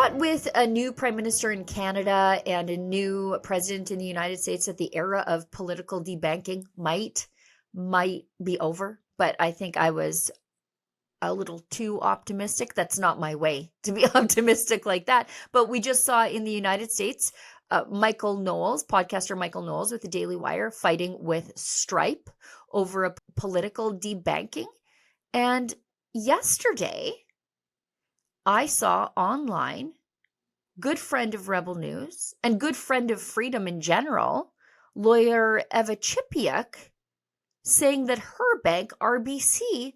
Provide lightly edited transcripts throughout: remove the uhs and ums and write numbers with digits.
thought with a new prime minister in Canada and a new president in the United States that the era of political debanking might be over, but I think I was a little too optimistic. That's not my way to be optimistic like that. But we just saw in the United States, podcaster Michael Knowles with the Daily Wire fighting with Stripe over a political debanking. And yesterday, I saw online, good friend of Rebel News and good friend of freedom in general, lawyer Eva Chipiuk, saying that her bank, RBC,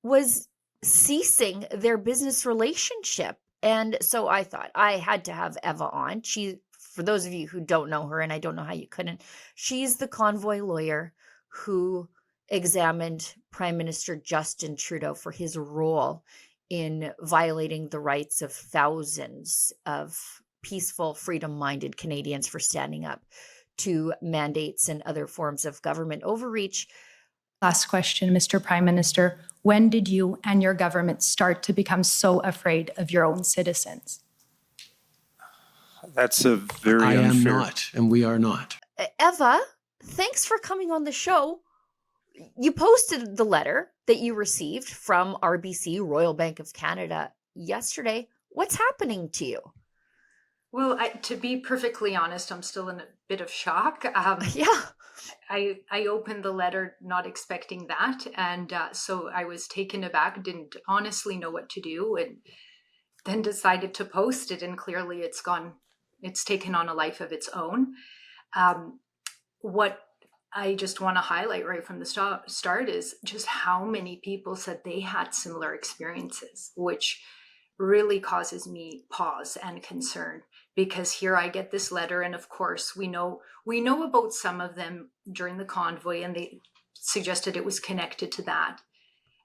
was ceasing their business relationship. And so I thought I had to have Eva on. She, for those of you who don't know her, and I don't know how you couldn't, she's the Convoy lawyer who examined Prime Minister Justin Trudeau for his role in violating the rights of thousands of peaceful, freedom-minded Canadians for standing up to mandates and other forms of government overreach. Last question, Mr. Prime Minister. When did you and your government start to become so afraid of your own citizens? That's a very I unfair... am not, and we are not. Eva, thanks for coming on the show. You posted the letter that you received from RBC, Royal Bank of Canada, yesterday. What's happening to you? Well, to be perfectly honest, I'm still in a bit of shock. Yeah. I opened the letter not expecting that. And so I was taken aback, didn't honestly know what to do, and then decided to post it. And clearly it's taken on a life of its own. What I just want to highlight right from the start is just how many people said they had similar experiences, which really causes me pause and concern, because here I get this letter, and of course we know about some of them during the convoy, and they suggested it was connected to that.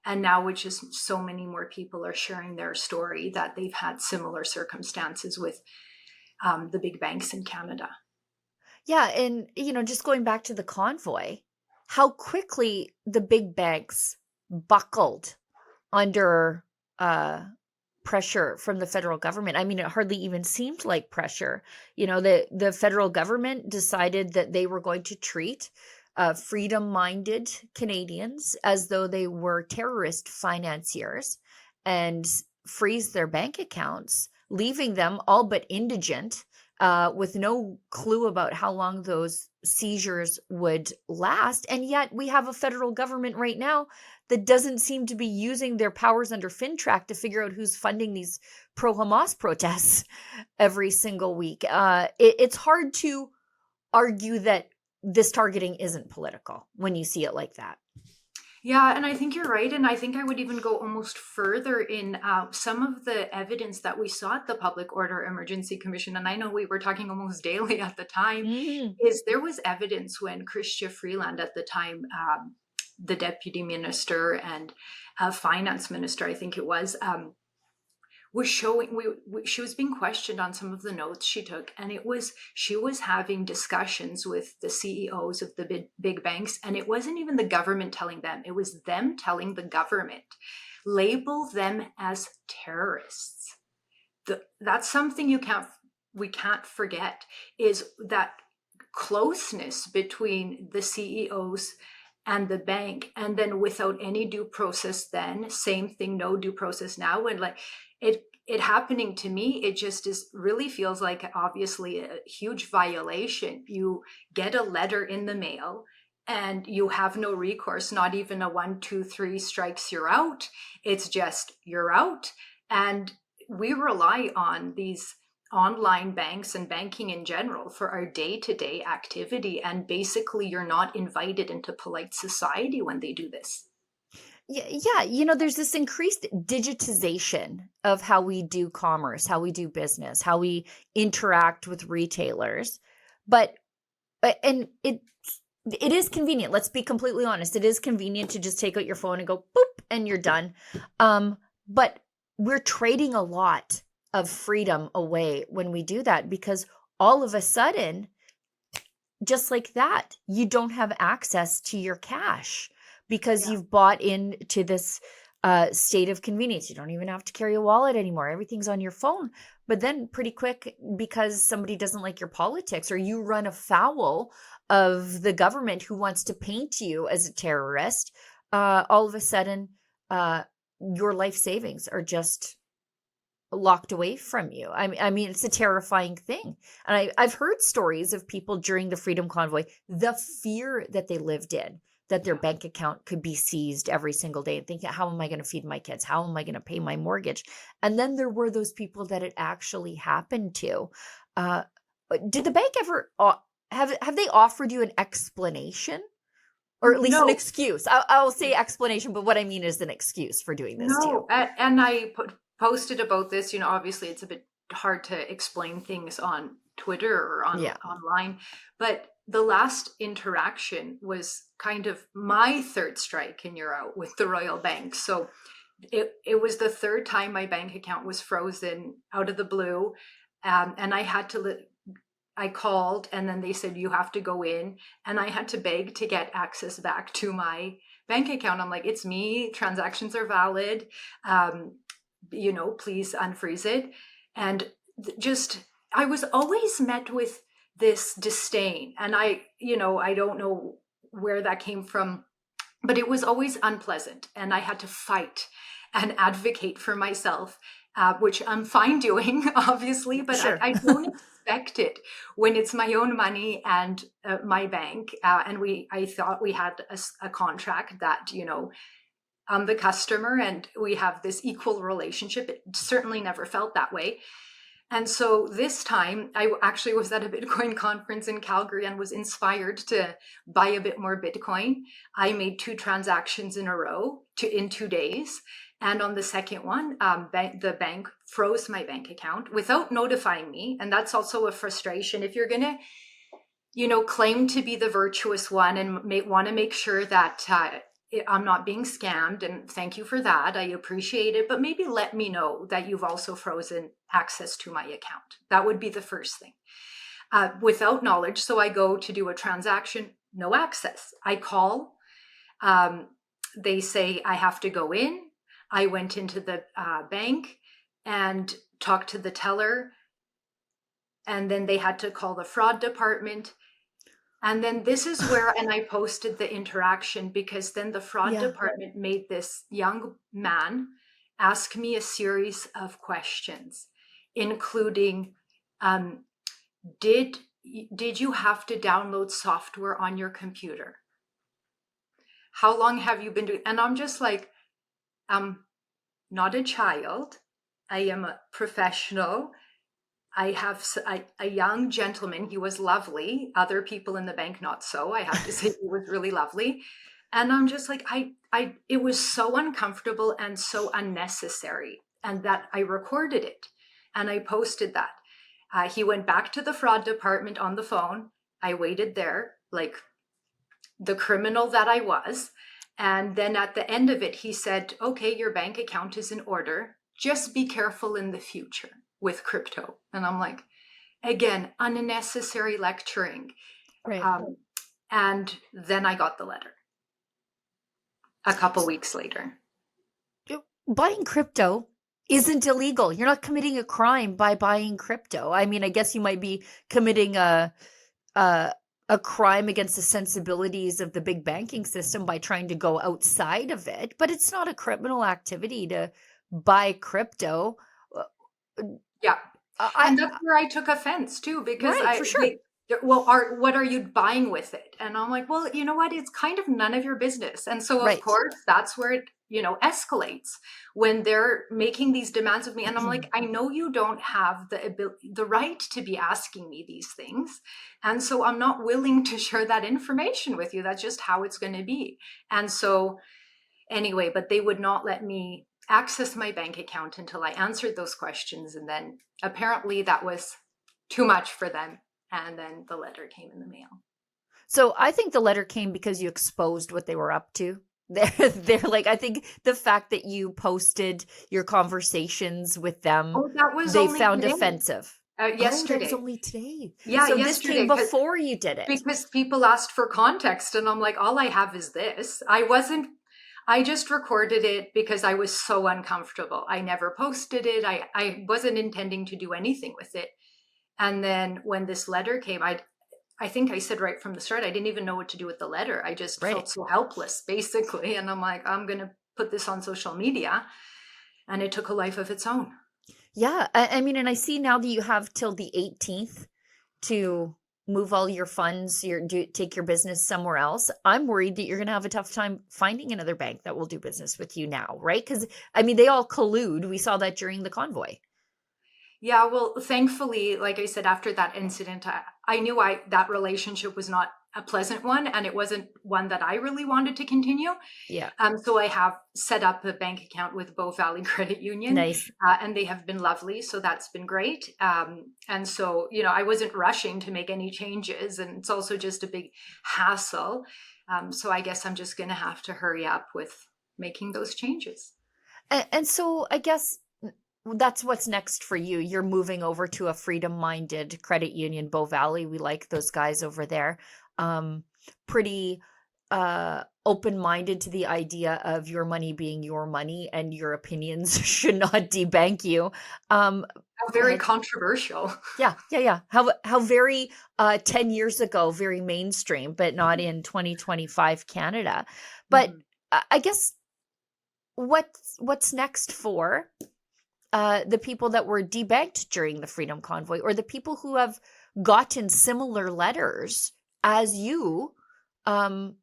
And now it's just so many more people are sharing their story that they've had similar circumstances with the big banks in Canada. Yeah, and just going back to the convoy, how quickly the big banks buckled under pressure from the federal government. I mean, it hardly even seemed like pressure. The federal government decided that they were going to treat freedom-minded Canadians as though they were terrorist financiers and freeze their bank accounts, leaving them all but indigent, with no clue about how long those seizures would last. And yet we have a federal government right now that doesn't seem to be using their powers under FinTrack to figure out who's funding these pro-Hamas protests every single week. It's hard to argue that this targeting isn't political when you see it like that. Yeah, and I think you're right. And I think I would even go almost further in some of the evidence that we saw at the Public Order Emergency Commission. And I know we were talking almost daily at the time, is there was evidence when Chrystia Freeland at the time, the deputy minister and finance minister, I think it was showing, she was being questioned on some of the notes she took, and she was having discussions with the CEOs of the big banks, and it wasn't even the government telling them, it was them telling the government, label them as terrorists. That's something we can't forget, is that closeness between the CEOs and the bank, and then without any due process then, same thing, no due process now, and like it happening to me, it just really feels like obviously a huge violation. You get a letter in the mail and you have no recourse, not even a 1, 2, 3 strikes, you're out. It's just, you're out. And we rely on these online banks and banking in general for our day-to-day activity. And basically you're not invited into polite society when they do this. Yeah, there's this increased digitization of how we do commerce, how we do business, how we interact with retailers. And it is convenient. Let's be completely honest. It is convenient to just take out your phone and go boop and you're done. But we're trading a lot of freedom away when we do that, because all of a sudden, just like that, you don't have access to your cash. Because you've bought into this state of convenience. You don't even have to carry a wallet anymore. Everything's on your phone. But then pretty quick, because somebody doesn't like your politics or you run afoul of the government who wants to paint you as a terrorist, all of a sudden, your life savings are just locked away from you. I mean, it's a terrifying thing. And I've heard stories of people during the Freedom Convoy, the fear that they lived in, that their bank account could be seized every single day, and thinking, how am I going to feed my kids? How am I going to pay my mortgage? And then there were those people that it actually happened to. Did the bank ever, have they offered you an explanation? Or at least an No, excuse. I'll say explanation, but what I mean is an excuse for doing this to you. no. And I posted about this. Obviously it's a bit hard to explain things on Twitter or Yeah. online, but the last interaction was kind of my third strike and you're out with the Royal Bank. So it was the third time my bank account was frozen out of the blue. And I had to, I called and then they said, you have to go in. And I had to beg to get access back to my bank account. I'm like, it's me. Transactions are valid. Please unfreeze it. And I was always met with this disdain. And I don't know where that came from, but it was always unpleasant. And I had to fight and advocate for myself, which I'm fine doing, obviously, but Sure. I don't expect it when it's my own money and my bank. And I thought we had a contract that, I'm the customer and we have this equal relationship. It certainly never felt that way. And so this time I actually was at a Bitcoin conference in Calgary and was inspired to buy a bit more Bitcoin. I made 2 transactions in a row in 2 days. And on the second one, the bank froze my bank account without notifying me. And that's also a frustration. If you're going to, claim to be the virtuous one and want to make sure that I'm not being scammed, and thank you for that. I appreciate it. But maybe let me know that you've also frozen access to my account. That would be the first thing. Without knowledge. So I go to do a transaction, no access. I call. They say I have to go in. I went into the bank and talked to the teller. And then they had to call the fraud department. And then this is where, and I posted the interaction because then the fraud department made this young man ask me a series of questions, including, did you have to download software on your computer? How long have you been doing? And I'm just like, I'm not a child. I am a professional. I have a young gentleman. He was lovely. Other people in the bank, not so. I have to say he was really lovely. And I'm just like, it was so uncomfortable and so unnecessary. And that I recorded it and I posted that. He went back to the fraud department on the phone. I waited there like the criminal that I was. And then at the end of it, he said, okay, your bank account is in order. Just be careful in the future with crypto. And I'm like, again, unnecessary lecturing. Right. And then I got the letter a couple weeks later. Buying crypto isn't illegal. You're not committing a crime by buying crypto. I mean, I guess you might be committing a crime against the sensibilities of the big banking system by trying to go outside of it, but it's not a criminal activity to buy crypto. Yeah. And that's where I took offense too, because Right, for sure. what are you buying with it? And I'm like, well, you know what? It's kind of none of your business. And so Right. of course that's where it, escalates when they're making these demands of me. And I'm like, I know you don't have the right to be asking me these things. And so I'm not willing to share that information with you. That's just how it's going to be. And so anyway, but they would not let me access my bank account until I answered those questions. And then apparently that was too much for them. And then the letter came in the mail. So I think the letter came because you exposed what they were up to. They're like, I think the fact that you posted your conversations with them, that was they only found today. offensive. Yesterday. Oh, that was only today. Yeah, so yesterday, this came before you did it. Because people asked for context and I'm like, all I have is this. I I just recorded it because I was so uncomfortable. I never posted it. I wasn't intending to do anything with it. And then when this letter came, I think I said right from the start, I didn't even know what to do with the letter. I just Right. felt so helpless, basically. And I'm like, I'm going to put this on social media. And it took a life of its own. Yeah. I mean, and I see now that you have till the 18th to move all your funds, take your business somewhere else. I'm worried that you're going to have a tough time finding another bank that will do business with you now, right? Because I mean, they all collude. We saw that during the convoy. Yeah, well, thankfully, like I said, after that incident, I knew that relationship was not a pleasant one, and it wasn't one that I really wanted to continue. Yeah. So I have set up a bank account with Bow Valley Credit Union, Nice. and they have been lovely. So that's been great. And so, I wasn't rushing to make any changes, and it's also just a big hassle. So I guess I'm just going to have to hurry up with making those changes. And so I guess that's what's next for you. You're moving over to a freedom-minded credit union, Bow Valley. We like those guys over there. Pretty open-minded to the idea of your money being your money and your opinions should not debank you. Very controversial. Yeah. How very 10 years ago, very mainstream, but not in 2025 Canada. But I guess what's next for the people that were debanked during the Freedom Convoy, or the people who have gotten similar letters as you, and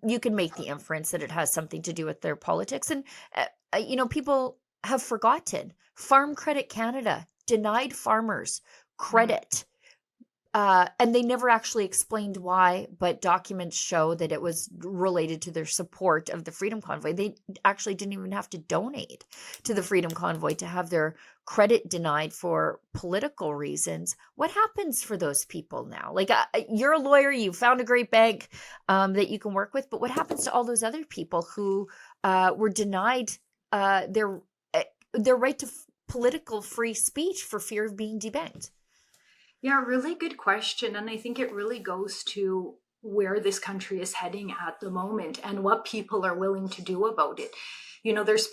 you can make the inference that it has something to do with their politics. And people have forgotten. Farm Credit Canada denied farmers credit. And they never actually explained why, but documents show that it was related to their support of the Freedom Convoy. They actually didn't even have to donate to the Freedom Convoy to have their credit denied for political reasons. What happens for those people now? Like, you're a lawyer, you found a great bank that you can work with, but what happens to all those other people who were denied their right to political free speech for fear of being debanked? Yeah, really good question. And I think it really goes to where this country is heading at the moment and what people are willing to do about it. There's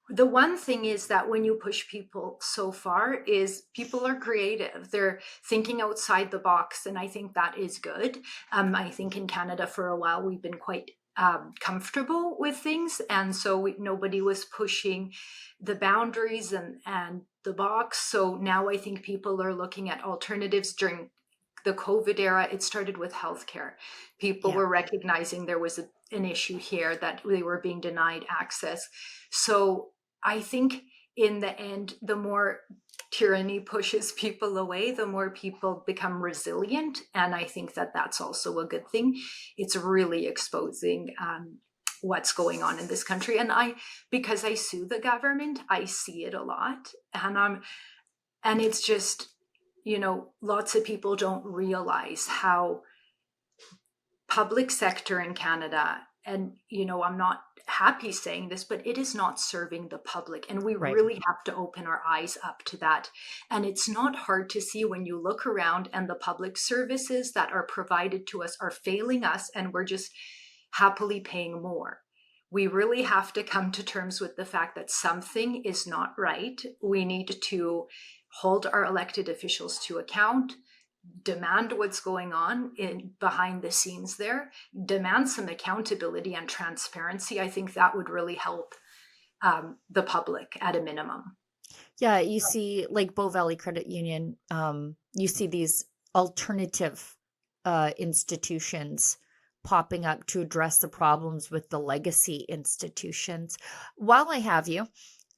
the one thing is that when you push people so far is people are creative. They're thinking outside the box. And I think that is good. I think in Canada for a while, we've been quite comfortable with things. And so nobody was pushing the boundaries and the box. So now I think people are looking at alternatives. During the COVID era, it started with healthcare. People were recognizing there was an issue here, that they were being denied access. So I think in the end, the more tyranny pushes people away, the more people become resilient. And I think that that's also a good thing. It's really exposing what's going on in this country. And because I sue the government, I see it a lot. And it's just, lots of people don't realize how public sector in Canada, and, I'm not happy saying this, but it is not serving the public. And we really have to open our eyes up to that. And it's not hard to see when you look around and the public services that are provided to us are failing us, and we're just happily paying more. We really have to come to terms with the fact that something is not right. We need to hold our elected officials to account, demand what's going on behind the scenes there, demand some accountability and transparency. I think that would really help the public at a minimum. Yeah, you see, like Bow Valley Credit Union, you see these alternative institutions popping up to address the problems with the legacy institutions. While I have you,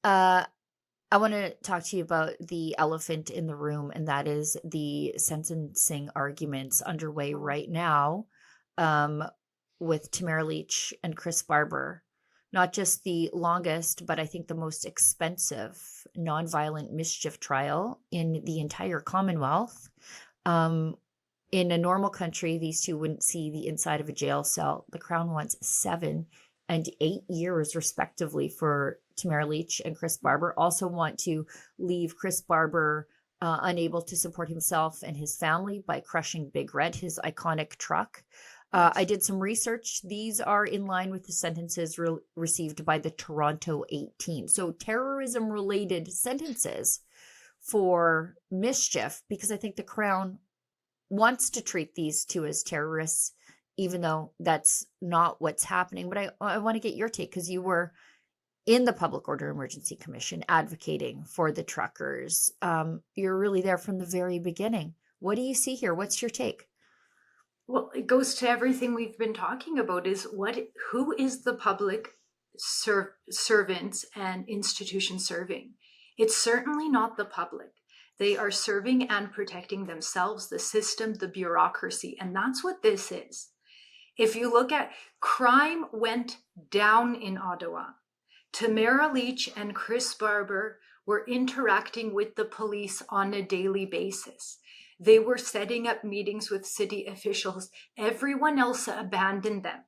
I want to talk to you about the elephant in the room, and that is the sentencing arguments underway right now with Tamara Leach and Chris Barber. Not just the longest, but I think the most expensive nonviolent mischief trial in the entire Commonwealth. In a normal country, these two wouldn't see the inside of a jail cell. The Crown wants 7 and 8 years, respectively, for Tamara Leach and Chris Barber. Also want to leave Chris Barber unable to support himself and his family by crushing Big Red, his iconic truck. I did some research. These are in line with the sentences received by the Toronto 18. So terrorism-related sentences for mischief, because I think the Crown wants to treat these two as terrorists, even though that's not what's happening. But I want to get your take, because you were in the Public Order Emergency Commission advocating for the truckers. You're really there from the very beginning. What do you see here? What's your take? Well, it goes to everything we've been talking about, is who is the public servant and institution serving? It's certainly not the public. They are serving and protecting themselves, the system, the bureaucracy, and that's what this is. If you look at crime went down in Ottawa. Tamara Leach and Chris Barber were interacting with the police on a daily basis. They were setting up meetings with city officials. Everyone else abandoned them.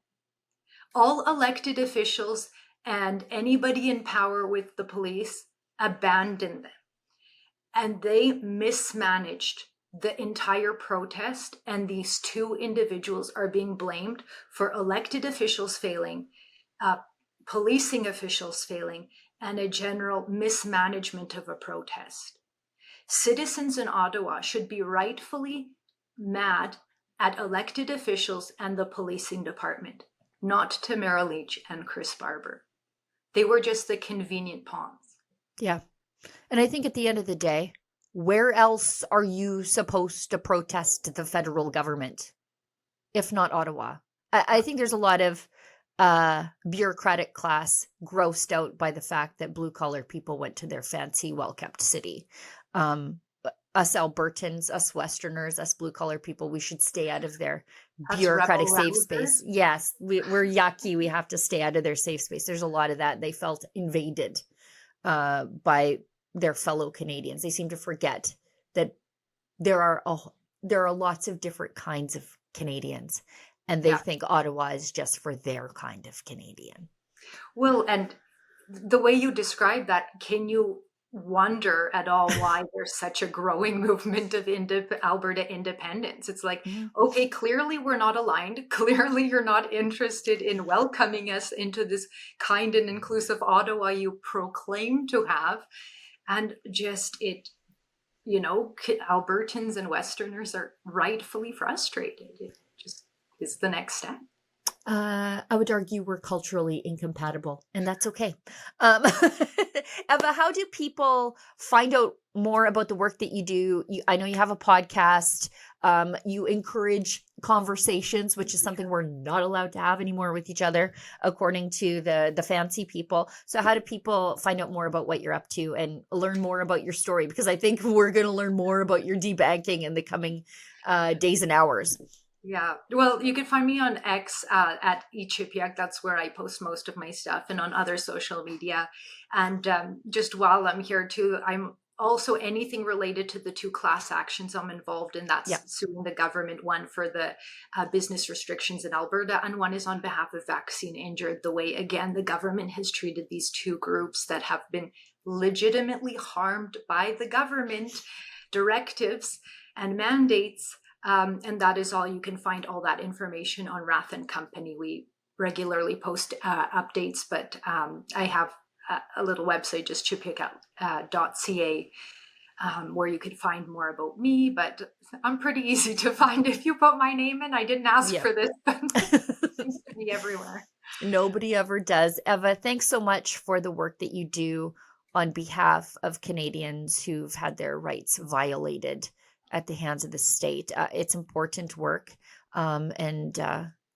All elected officials and anybody in power with the police abandoned them. And they mismanaged the entire protest. And these two individuals are being blamed for elected officials failing, policing officials failing, and a general mismanagement of a protest. Citizens in Ottawa should be rightfully mad at elected officials and the policing department, not Tamara Leach and Chris Barber. They were just the convenient pawns. Yeah. And I think at the end of the day, where else are you supposed to protest the federal government, if not Ottawa? I think there's a lot of bureaucratic class grossed out by the fact that blue-collar people went to their fancy, well-kept city. Us Albertans, us Westerners, us blue-collar people, we should stay out of their bureaucratic safe space. Yes, we're yucky. We have to stay out of their safe space. There's a lot of that. They felt invaded by their fellow Canadians. They seem to forget that there are lots of different kinds of Canadians, and they think Ottawa is just for their kind of Canadian. Well, and the way you describe that, can you wonder at all why there's such a growing movement of Alberta independence? It's like, okay, clearly we're not aligned. Clearly you're not interested in welcoming us into this kind and inclusive Ottawa you proclaim to have. And just Albertans and Westerners are rightfully frustrated. It just is the next step. I would argue we're culturally incompatible, and that's okay. Eva, how do people find out more about the work that you do? I know you have a podcast. You encourage conversations, which is something we're not allowed to have anymore with each other, according to the fancy people. So how do people find out more about what you're up to and learn more about your story? Because I think we're going to learn more about your debanking in the coming days and hours. Yeah, well, you can find me on X at Eva Chipiuk. That's where I post most of my stuff, and on other social media. And just while I'm here too, I'm also anything related to the two class actions I'm involved in. That's suing the government, one for the business restrictions in Alberta, and one is on behalf of vaccine injured. The way, again, the government has treated these two groups that have been legitimately harmed by the government directives and mandates. And that is all. You can find all that information on Rath & Company. We regularly post updates, but I have a little website, just chipiuk.ca, where you could find more about me. But I'm pretty easy to find if you put my name in. I didn't ask for this, but it seems to be everywhere. Nobody ever does. Eva, thanks so much for the work that you do on behalf of Canadians who've had their rights violated at the hands of the state. It's important work, and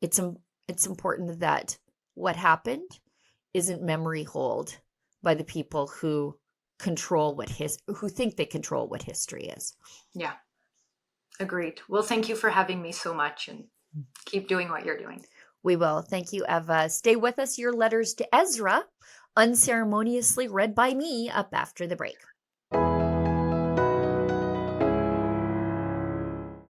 it's important that what happened isn't memory holed by the people who who think they control what history is. Yeah, agreed. Well, thank you for having me so much, and keep doing what you're doing. We will. Thank you, Eva. Stay with us. Your letters to Ezra, unceremoniously read by me, up after the break.